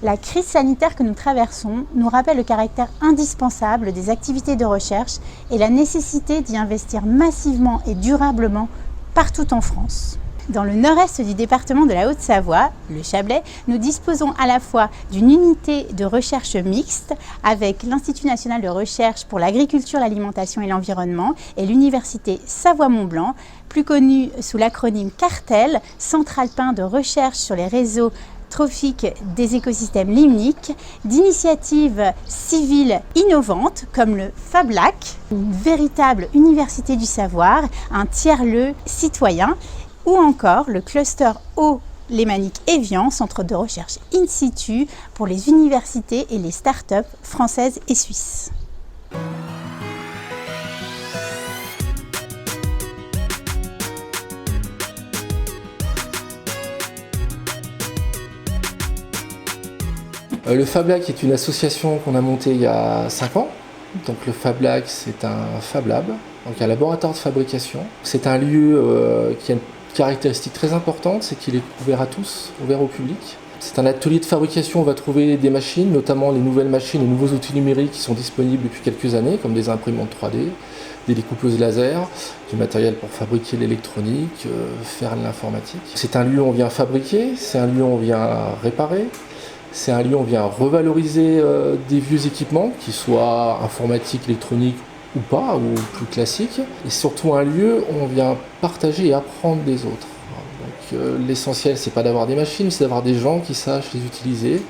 La crise sanitaire que nous traversons nous rappelle le caractère indispensable des activités de recherche et la nécessité d'y investir massivement et durablement partout en France. Dans le nord-est du département de la Haute-Savoie, le Chablais, nous disposons à la fois d'une unité de recherche mixte avec l'Institut national de recherche pour l'agriculture, l'alimentation et l'environnement et l'Université Savoie-Mont-Blanc, plus connue sous l'acronyme CARTEL, Centre alpin de recherche sur les réseaux trophiques des écosystèmes limniques, d'initiatives civiles innovantes comme le FabLac, une véritable université du savoir, un tiers-lieu citoyen, ou encore le cluster Eau Lémanique Évian, centre de recherche in situ pour les universités et les start-up françaises et suisses. Le FabLac est une association qu'on a montée il y a 5 ans. Donc le FabLac, c'est un Fab Lab, donc un laboratoire de fabrication. C'est un lieu qui a une caractéristique très importante, c'est qu'il est ouvert à tous, ouvert au public. C'est un atelier de fabrication, on va trouver des machines, notamment les nouvelles machines, les nouveaux outils numériques qui sont disponibles depuis quelques années, comme des imprimantes 3D, des découpeuses laser, du matériel pour fabriquer l'électronique, faire de l'informatique. C'est un lieu où on vient fabriquer, c'est un lieu où on vient réparer. C'est un lieu où on vient revaloriser des vieux équipements, qu'ils soient informatiques, électroniques ou pas, ou plus classiques. Et surtout un lieu où on vient partager et apprendre des autres. Donc l'essentiel, c'est pas d'avoir des machines, c'est d'avoir des gens qui sachent les utiliser,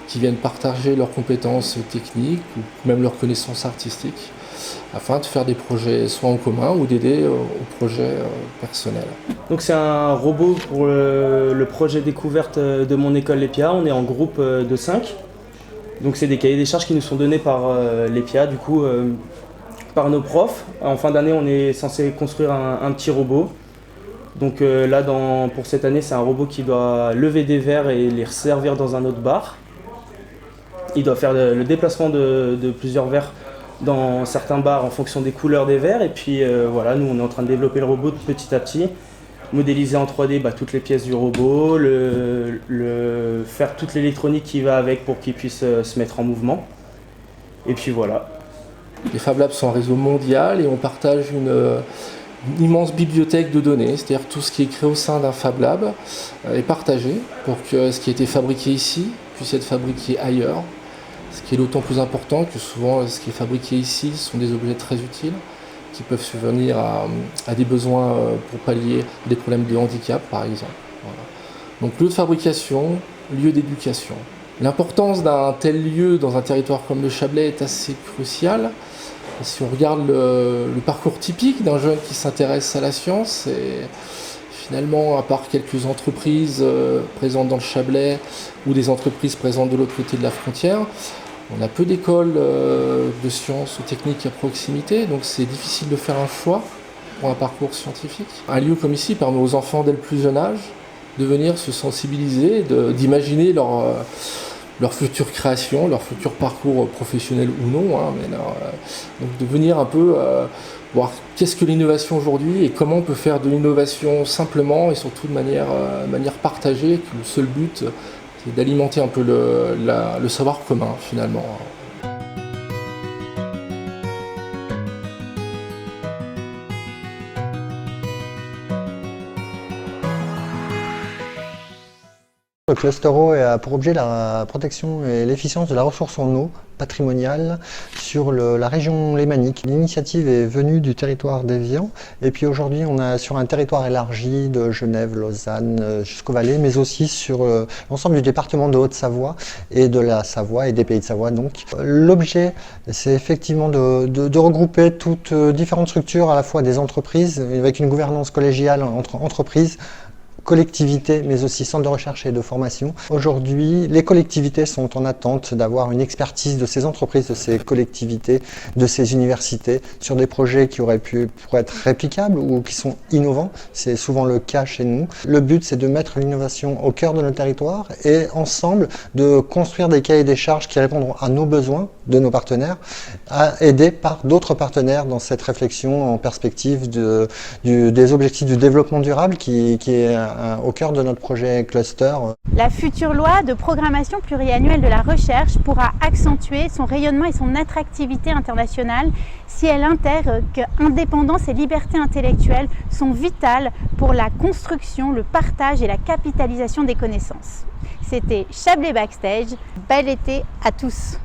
qui viennent partager leurs compétences techniques ou même leurs connaissances artistiques, afin de faire des projets soit en commun ou d'aider aux projets personnels. Donc c'est un robot pour le projet découverte de mon école l'EPIA. On est en groupe de 5. Donc c'est des cahiers des charges qui nous sont donnés par l'EPIA, du coup par nos profs. En fin d'année, on est censé construire un petit robot. Donc là, pour cette année, c'est un robot qui doit lever des verres et les servir dans un autre bar. Il doit faire le déplacement de plusieurs verres dans certains bars en fonction des couleurs des verres. Et puis voilà, nous on est en train de développer le robot petit à petit, modéliser en 3D toutes les pièces du robot, faire toute l'électronique qui va avec pour qu'il puisse se mettre en mouvement. Et puis voilà. Les Fab Labs sont un réseau mondial et on partage une immense bibliothèque de données, c'est-à-dire tout ce qui est créé au sein d'un Fab Lab est partagé pour que ce qui a été fabriqué ici puisse être fabriqué ailleurs. Ce qui est d'autant plus important que souvent ce qui est fabriqué ici sont des objets très utiles qui peuvent subvenir à des besoins pour pallier des problèmes de handicap par exemple. Voilà. Donc lieu de fabrication, lieu d'éducation. L'importance d'un tel lieu dans un territoire comme le Chablais est assez cruciale. Et si on regarde le parcours typique d'un jeune qui s'intéresse à la science, et finalement, à part quelques entreprises présentes dans le Chablais ou des entreprises présentes de l'autre côté de la frontière, on a peu d'écoles de sciences ou techniques à proximité, donc c'est difficile de faire un choix pour un parcours scientifique. Un lieu comme ici permet aux enfants dès le plus jeune âge de venir se sensibiliser, d'imaginer leur future création, leur futur parcours professionnel ou non, donc de venir un peu voir qu'est-ce que l'innovation aujourd'hui et comment on peut faire de l'innovation simplement et surtout de manière partagée, que le seul but c'est d'alimenter un peu le savoir commun finalement. Le cluster eau a pour objet la protection et l'efficience de la ressource en eau patrimoniale sur la région lémanique. L'initiative est venue du territoire d'Évian et puis aujourd'hui on est sur un territoire élargi de Genève, Lausanne jusqu'au Valais, mais aussi sur l'ensemble du département de Haute-Savoie et de la Savoie et des Pays de Savoie. Donc l'objet c'est effectivement de regrouper toutes différentes structures, à la fois des entreprises avec une gouvernance collégiale entre entreprises, collectivités, mais aussi centres de recherche et de formation. Aujourd'hui, les collectivités sont en attente d'avoir une expertise de ces entreprises, de ces collectivités, de ces universités, sur des projets qui pourraient être réplicables ou qui sont innovants. C'est souvent le cas chez nous. Le but, c'est de mettre l'innovation au cœur de nos territoires et ensemble de construire des cahiers des charges qui répondront à nos besoins de nos partenaires, aidés par d'autres partenaires dans cette réflexion en perspective des objectifs du développement durable qui est au cœur de notre projet cluster. La future loi de programmation pluriannuelle de la recherche pourra accentuer son rayonnement et son attractivité internationale si elle intègre qu'indépendance et liberté intellectuelle sont vitales pour la construction, le partage et la capitalisation des connaissances. C'était Chablais Backstage. Bel été à tous!